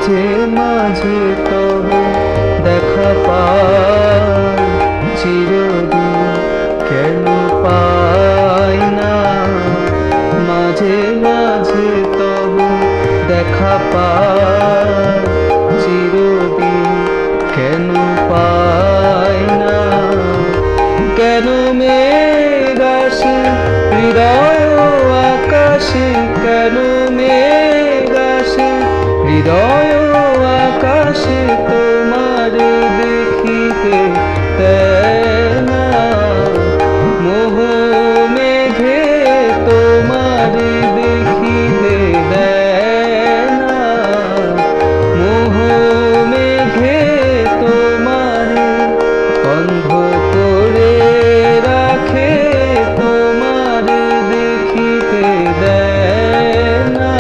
মাঝে মাঝে তবে দেখা পাই, চিরদিন কেন পাই না। মাঝে মাঝে তবে দেখা পাই, চিরদিন কেন পাই না। কেন মেঘ আসে হৃদয় আকাশে, কেন মেঘ আসে হৃদয় আকাশে, তোমার দেখিতে দেয় না। মোহ মেঘে তোমার দেখিতে দেয় না। মোহ মেঘে তোমার বন্ধ করে রাখে, তোমার দেখিতে দেয় না।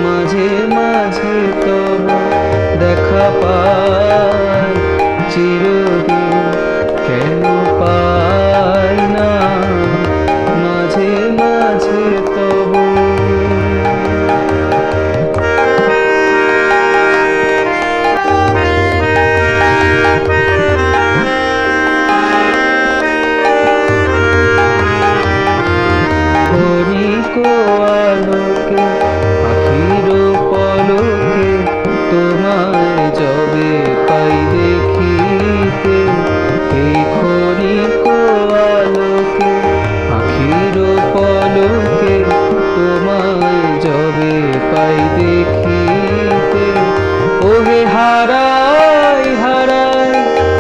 মাঝে মাঝে তবে দেখা পাই, চিরদিন কেন পাই না। মাঝে মাঝে তবে আলোকে আখির পলকে তোমায় যবে পাই দেখিতে। এই ক্ষণিক আলোকে আখির পলকে তোমায় যবে পাই দেখিতে। ওহে হারাই হারাই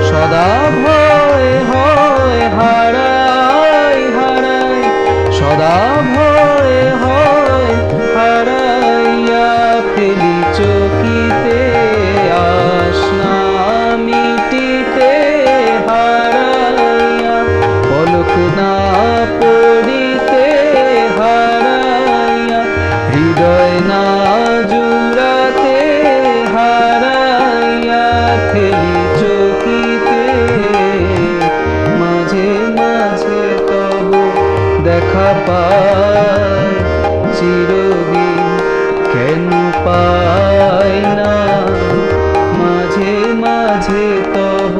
সদা ভয় হয়, হারাই হারাই সদা ভয় হয়। হারাইয়া ফেলি চকিতে আসনা মিটিতে, হারাইয়া পলক না পড়িতে, হারাইয়া হৃদয় না জুড়াতে, হারাইয়া ফেলি চকিতে। মাঝে মাঝে তব দেখা পাই, চিরদিন কেন পাই না। মাঝে মাঝে তব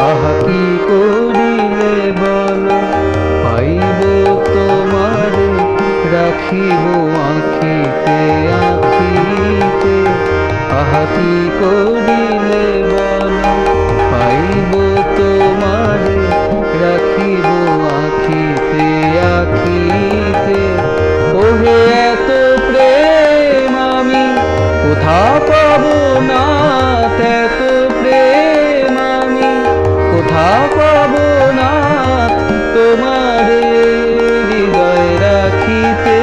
আহা কি করিলে বলো পাইব তোমার, রাখিব আঁখিতে আঁখিতে। আহা কি করিলে বলো পাইব তোমার, রাখিব আঁখিতে আঁখিতে। ওহে এত প্রেম আমি কোথা পাবো না, এত প্রেম আমি কোথা পাবো না। তোমার হৃদয় রাখিতে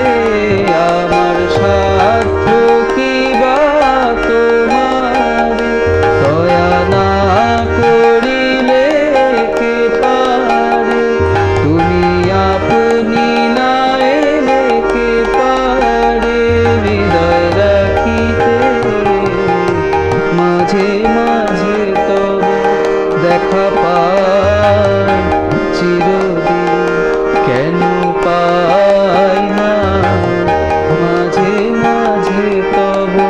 আমার স্বার্থ কি বা, তোমার দয়া না করিলে কে পারে। তুমি আপনি না এলে কে পারে হৃদয় রাখিতে। মাঝে মাঝে তবে দেখা পাই, চিরদিন কেন পাই না। মাঝে মাঝে তবে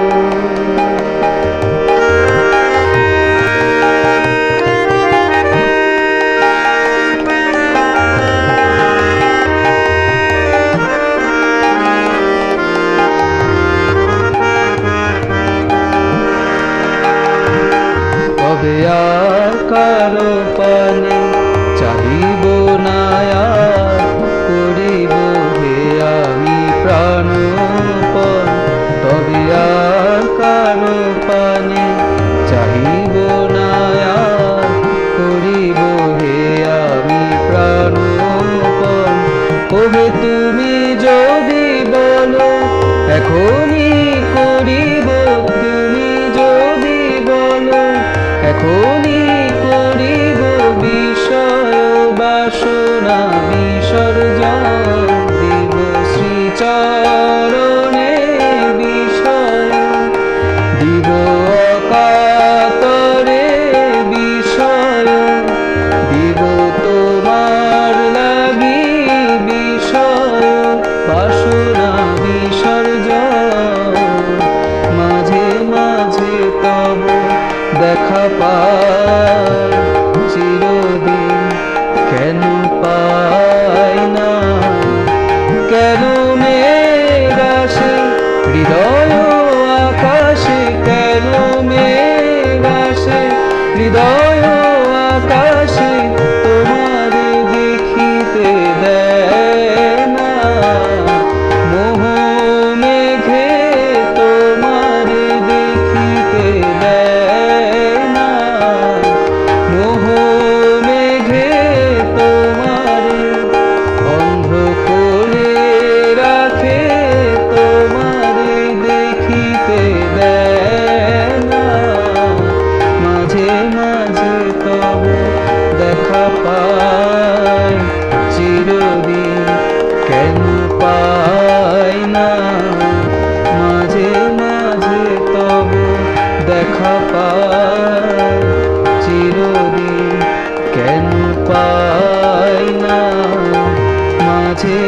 তবে আর কারো পানে চাহিব না, আর করিব হে আমি প্রাণপণ। তবে আর কারো পানে চাহিব না, আর করিব হে আমি প্রাণপণ। ওহে তুমি যদি বলো এখনই করিব, তুমি যদি বলো এখনই করিব বিষয় বাসনা বিসর্জন, দিব শ্রীচরণ। হৃদয় আকাশে কেন মেঘ আসে, হৃদয় আকাশে তোমার দেখিতে দেয় না, মোহ মেঘে তোমার দেখিতে দেয় না, মোহ মেঘে তোমার অন্ধ করে রাখে, তোমার দেখিতে দেয় না, মাঝে মাঝে তব দেখা পাই, চিরদিন কেন পাই না, মাঝে মাঝে তব দেখা পাই, চিরদিন কেন পাই না, মাঝে